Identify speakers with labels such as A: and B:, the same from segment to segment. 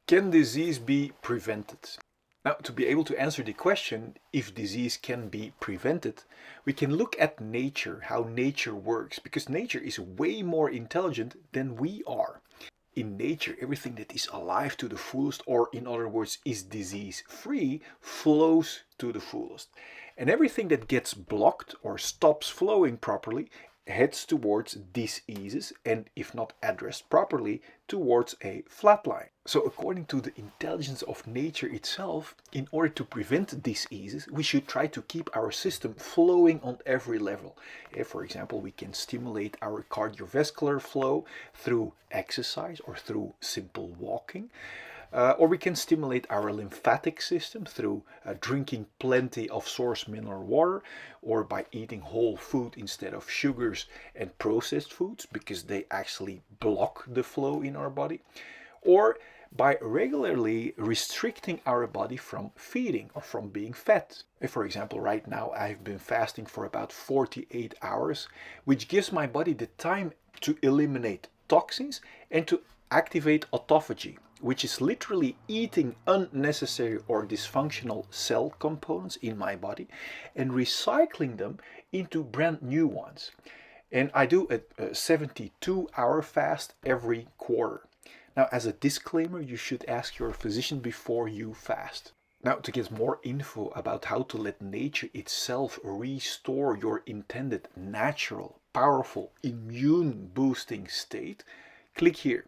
A: Can disease be prevented? Now, to be able to answer the question if disease can be prevented, we can look at nature, how nature works, because nature is way more intelligent than we are. In nature, everything that is alive to the fullest, or in other words, is disease free, flows to the fullest. And everything that gets blocked or stops flowing properly heads towards diseases, and if not addressed properly, towards a flatline. So according to the intelligence of nature itself, in order to prevent diseases, we should try to keep our system flowing on every level. For example, we can stimulate our cardiovascular flow through exercise or through simple walking. Or we can stimulate our lymphatic system through drinking plenty of source mineral water, or by eating whole food instead of sugars and processed foods, because they actually block the flow in our body, or by regularly restricting our body from feeding or from being fat. For example, right now I've been fasting for about 48 hours, which gives my body the time to eliminate toxins and to activate autophagy, which is literally eating unnecessary or dysfunctional cell components in my body and recycling them into brand new ones. And I do a 72-hour fast every quarter. Now, as a disclaimer, you should ask your physician before you fast. Now, to get more info about how to let nature itself restore your intended natural, powerful, immune-boosting state, click here.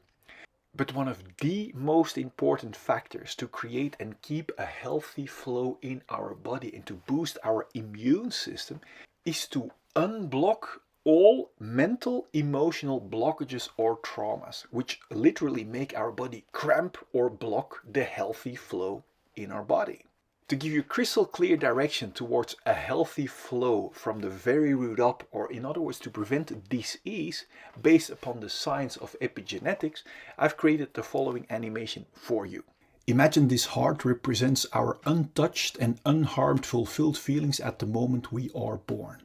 A: But one of the most important factors to create and keep a healthy flow in our body and to boost our immune system is to unblock all mental, emotional blockages or traumas, which literally make our body cramp or block the healthy flow in our body. To give you crystal clear direction towards a healthy flow from the very root up, or in other words, to prevent disease based upon the science of epigenetics, I've created the following animation for you. Imagine this heart represents our untouched and unharmed fulfilled feelings at the moment we are born.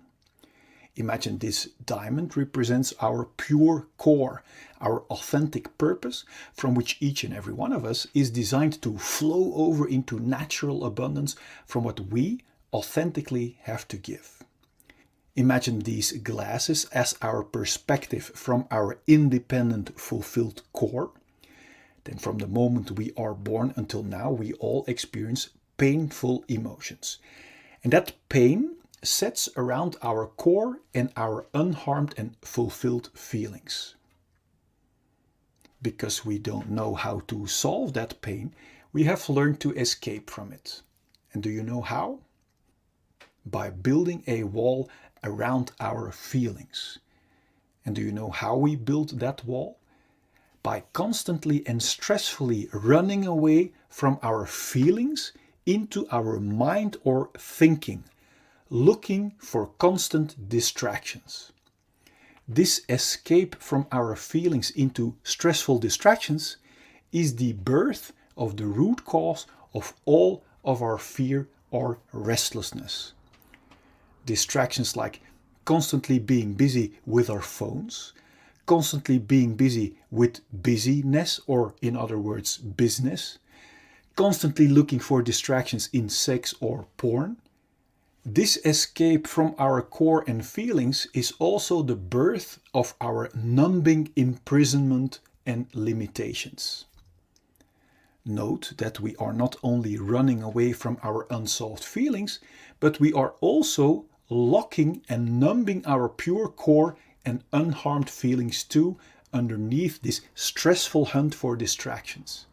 A: Imagine this diamond represents our pure core, our authentic purpose, from which each and every one of us is designed to flow over into natural abundance from what we authentically have to give. Imagine these glasses as our perspective from our independent, fulfilled core. Then from the moment we are born until now, we all experience painful emotions. And that pain sets around our core and our unharmed and fulfilled feelings. Because we don't know how to solve that pain, we have learned to escape from it. And do you know how? By building a wall around our feelings. And do you know how we build that wall? By constantly and stressfully running away from our feelings into our mind or thinking, looking for constant distractions. This escape from our feelings into stressful distractions is the birth of the root cause of all of our fear or restlessness. Distractions like constantly being busy with our phones, constantly being busy with busyness, or in other words, business, constantly looking for distractions in sex or porn. This escape from our core and feelings is also the birth of our numbing imprisonment and limitations. Note that we are not only running away from our unsolved feelings, but we are also locking and numbing our pure core and unharmed feelings too underneath this stressful hunt for distractions.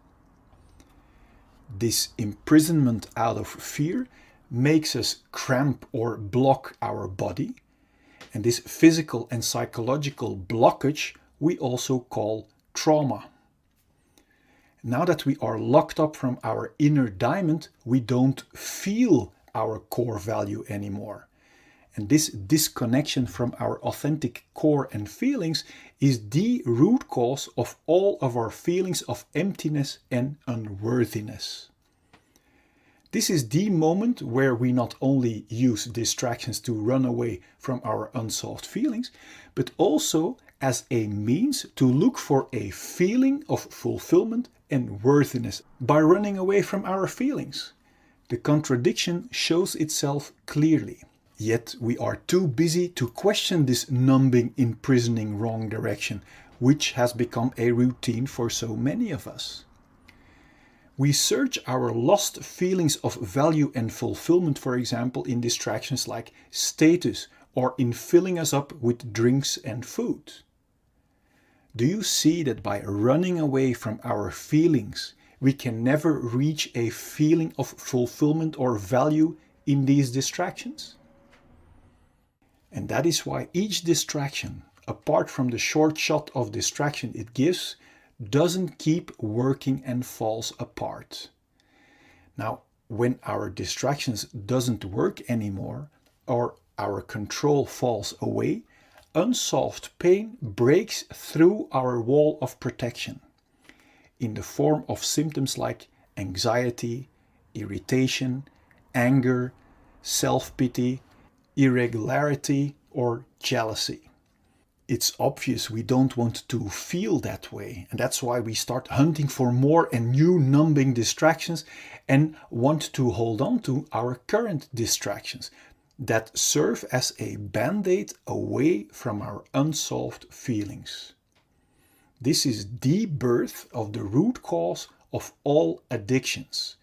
A: This imprisonment out of fear makes us cramp or block our body, and this physical and psychological blockage we also call trauma. Now that we are locked up from our inner diamond, we don't feel our core value anymore. And this disconnection from our authentic core and feelings is the root cause of all of our feelings of emptiness and unworthiness. This is the moment where we not only use distractions to run away from our unsolved feelings, but also as a means to look for a feeling of fulfillment and worthiness by running away from our feelings. The contradiction shows itself clearly. Yet we are too busy to question this numbing, imprisoning wrong direction, which has become a routine for so many of us. We search our lost feelings of value and fulfillment, for example, in distractions like status or in filling us up with drinks and food. Do you see that by running away from our feelings, we can never reach a feeling of fulfillment or value in these distractions? And that is why each distraction, apart from the short shot of distraction it gives, doesn't keep working and falls apart. Now, when our distractions doesn't work anymore or our control falls away, unsolved pain breaks through our wall of protection in the form of symptoms like anxiety, irritation, anger, self-pity, irregularity, or jealousy. It's obvious we don't want to feel that way, and that's why we start hunting for more and new numbing distractions and want to hold on to our current distractions that serve as a band-aid away from our unsolved feelings. This is the birth of the root cause of all addictions,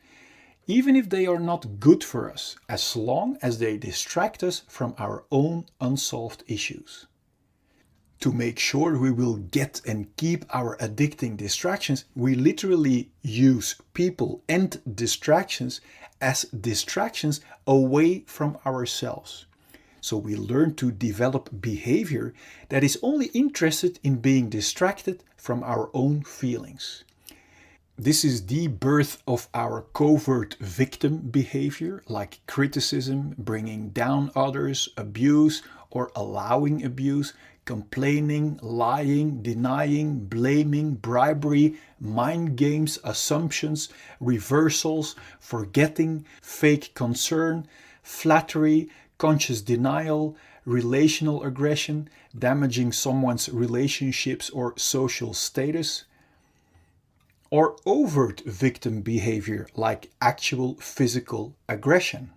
A: even if they are not good for us, as long as they distract us from our own unsolved issues. To make sure we will get and keep our addicting distractions, we literally use people and distractions as distractions away from ourselves. So we learn to develop behavior that is only interested in being distracted from our own feelings. This is the birth of our covert victim behavior, like criticism, bringing down others, abuse or allowing abuse, complaining, lying, denying, blaming, bribery, mind games, assumptions, reversals, forgetting, fake concern, flattery, conscious denial, relational aggression, damaging someone's relationships or social status, or overt victim behavior like actual physical aggression.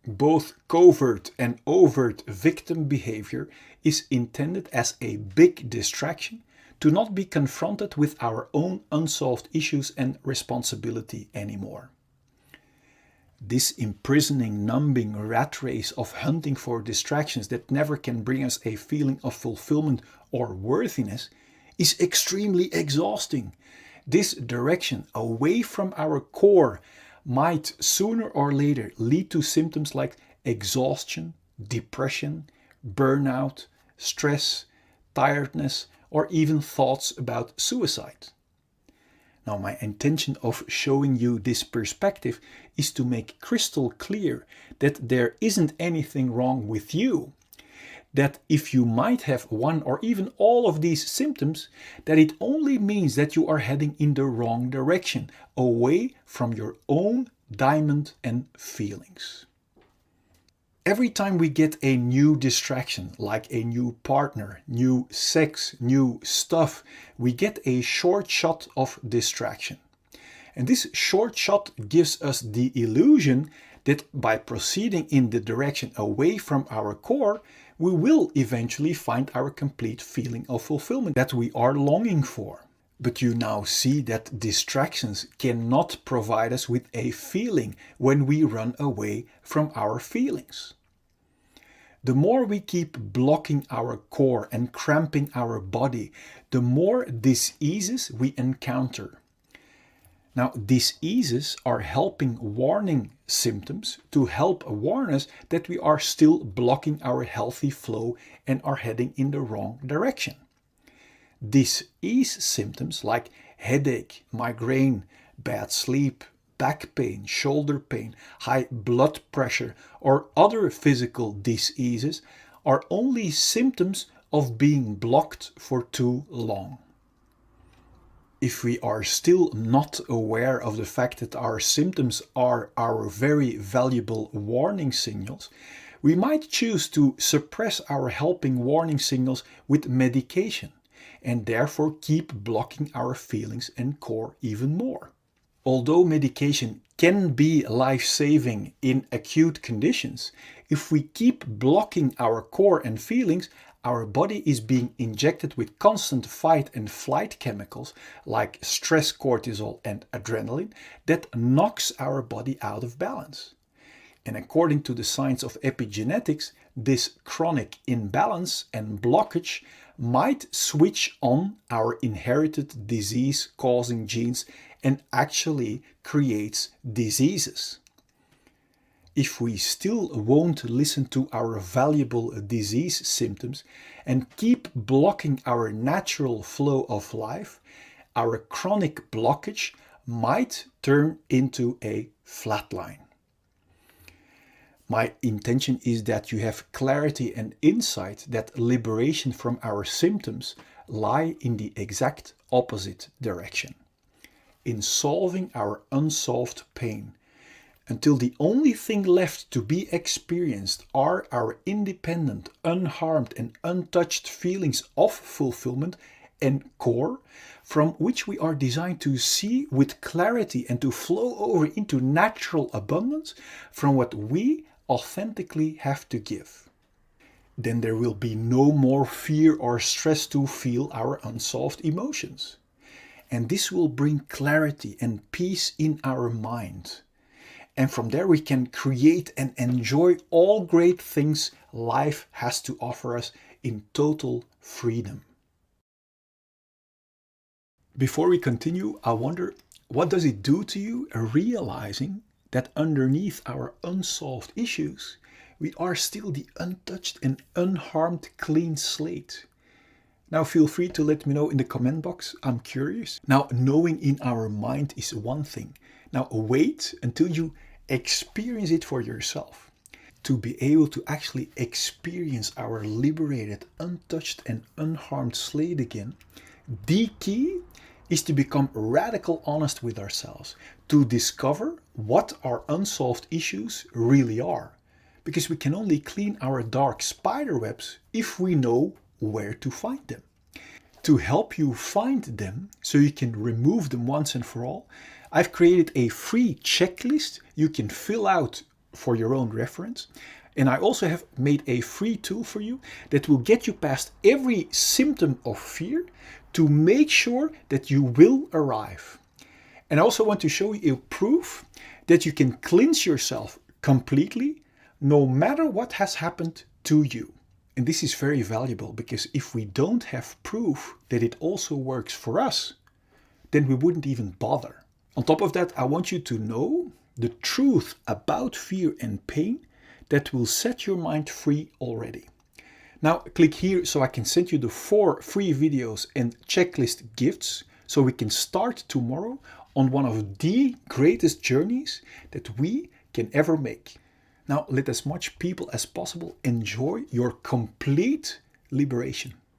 A: Both covert and overt victim behavior is intended as a big distraction to not be confronted with our own unsolved issues and responsibility anymore. This imprisoning, numbing rat race of hunting for distractions that never can bring us a feeling of fulfillment or worthiness is extremely exhausting. This direction away from our core might sooner or later lead to symptoms like exhaustion, depression, burnout, stress, tiredness, or even thoughts about suicide. Now, my intention of showing you this perspective is to make crystal clear that there isn't anything wrong with you. That if you might have one or even all of these symptoms, that it only means that you are heading in the wrong direction, away from your own diamond and feelings. Every time we get a new distraction, like a new partner, new sex, new stuff, we get a short shot of distraction. And this short shot gives us the illusion that by proceeding in the direction away from our core, we will eventually find our complete feeling of fulfillment that we are longing for. But you now see that distractions cannot provide us with a feeling when we run away from our feelings. The more we keep blocking our core and cramping our body, the more diseases we encounter. Now, diseases are helping warning symptoms to help warn us that we are still blocking our healthy flow and are heading in the wrong direction. Disease symptoms like headache, migraine, bad sleep, back pain, shoulder pain, high blood pressure, or other physical diseases are only symptoms of being blocked for too long. If we are still not aware of the fact that our symptoms are our very valuable warning signals, We might choose to suppress our helping warning signals with medication and therefore keep blocking our feelings and core even more. Although medication can be life-saving in acute conditions, if we keep blocking our core and feelings, our body is being injected with constant fight and flight chemicals like stress cortisol and adrenaline that knocks our body out of balance. And according to the science of epigenetics, this chronic imbalance and blockage might switch on our inherited disease-causing genes and actually creates diseases. If we still won't listen to our valuable disease symptoms and keep blocking our natural flow of life, our chronic blockage might turn into a flatline. My intention is that you have clarity and insight that liberation from our symptoms lie in the exact opposite direction, in solving our unsolved pain, until the only thing left to be experienced are our independent, unharmed and untouched feelings of fulfillment and core, from which we are designed to see with clarity and to flow over into natural abundance from what we authentically have to give. Then there will be no more fear or stress to feel our unsolved emotions. And this will bring clarity and peace in our mind. And from there we can create and enjoy all great things life has to offer us in total freedom. Before we continue, I wonder, what does it do to you realizing that underneath our unsolved issues, we are still the untouched and unharmed clean slate? Now feel free to let me know in the comment box. I'm curious. Now, knowing in our mind is one thing. Now wait until you experience it for yourself. To be able to actually experience our liberated, untouched and unharmed slate again, the key is to become radical honest with ourselves, to discover what our unsolved issues really are. Because we can only clean our dark spider webs if we know where to find them. To help you find them, so you can remove them once and for all, I've created a free checklist you can fill out for your own reference. And I also have made a free tool for you that will get you past every symptom of fear to make sure that you will arrive. And I also want to show you a proof that you can cleanse yourself completely no matter what has happened to you. And this is very valuable because if we don't have proof that it also works for us, then we wouldn't even bother. On top of that, I want you to know the truth about fear and pain that will set your mind free already. Now click here so I can send you the 4 free videos and checklist gifts so we can start tomorrow on one of the greatest journeys that we can ever make. Now let as much people as possible enjoy your complete liberation.